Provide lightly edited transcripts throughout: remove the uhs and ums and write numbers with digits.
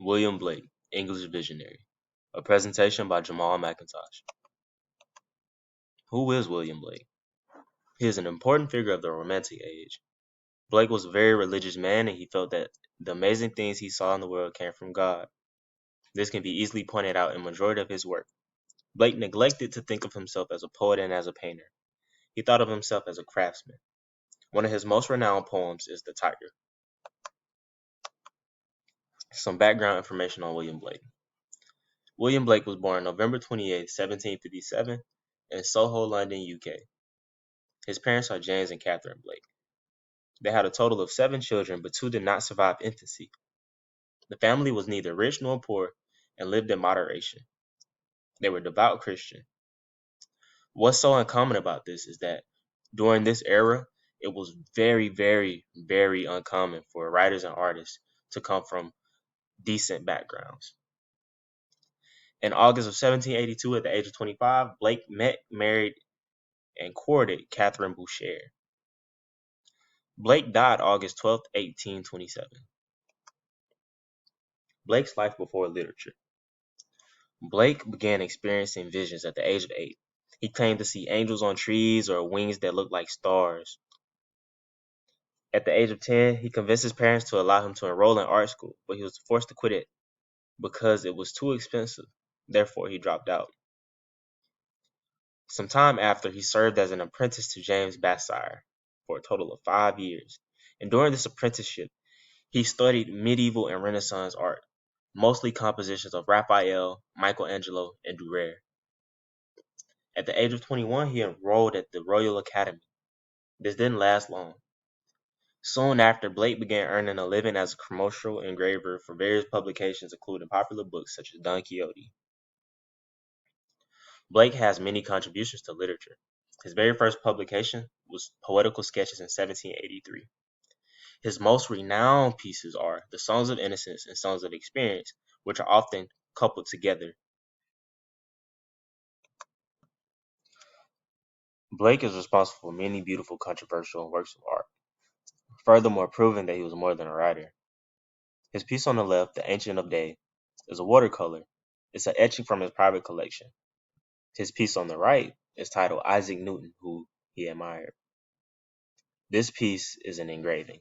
William Blake, English visionary. A presentation by Jamal McIntosh. Who is William Blake? He is an important figure of the Romantic Age. Blake was a very religious man and he felt that the amazing things he saw in the world came from God. This can be easily pointed out in majority of his work. Blake neglected to think of himself as a poet and as a painter. He thought of himself as a craftsman. One of his most renowned poems is The Tiger. Some background information on William Blake. William Blake was born November 28, 1757 in Soho, London, UK. His parents are James and Catherine Blake. They had a total of 7 children, but 2 did not survive infancy. The family was neither rich nor poor and lived in moderation. They were devout Christian. What's so uncommon about this is that during this era, it was very, very, very uncommon for writers and artists to come from decent backgrounds. In August of 1782, at the age of 25, Blake met, married, and courted Catherine Boucher. Blake died August 12, 1827. Blake's life before literature. Blake began experiencing visions at the age of 8. He claimed to see angels on trees or wings that looked like stars. At the age of 10, he convinced his parents to allow him to enroll in art school, but he was forced to quit it because it was too expensive. Therefore, he dropped out. Some time after, he served as an apprentice to James Bassire for a total of 5 years. And during this apprenticeship, he studied medieval and Renaissance art, mostly compositions of Raphael, Michelangelo, and Durer. At the age of 21, he enrolled at the Royal Academy. This didn't last long. Soon after, Blake began earning a living as a commercial engraver for various publications, including popular books such as Don Quixote. Blake has many contributions to literature. His very first publication was Poetical Sketches in 1783. His most renowned pieces are The Songs of Innocence and Songs of Experience, which are often coupled together. Blake is responsible for many beautiful controversial works of art, furthermore proving that he was more than a writer. His piece on the left, The Ancient of Day, is a watercolor. It's an etching from his private collection. His piece on the right is titled Isaac Newton, who he admired. This piece is an engraving.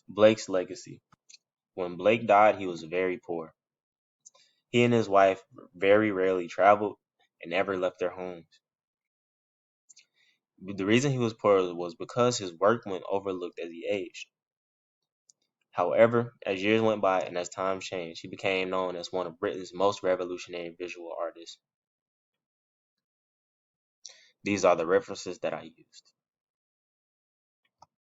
Blake's legacy. When Blake died, he was very poor. He and his wife very rarely traveled and never left their homes. The reason he was poor was because his work went overlooked as he aged. However, as years went by and as times changed, he became known as one of Britain's most revolutionary visual artists. These are the references that I used.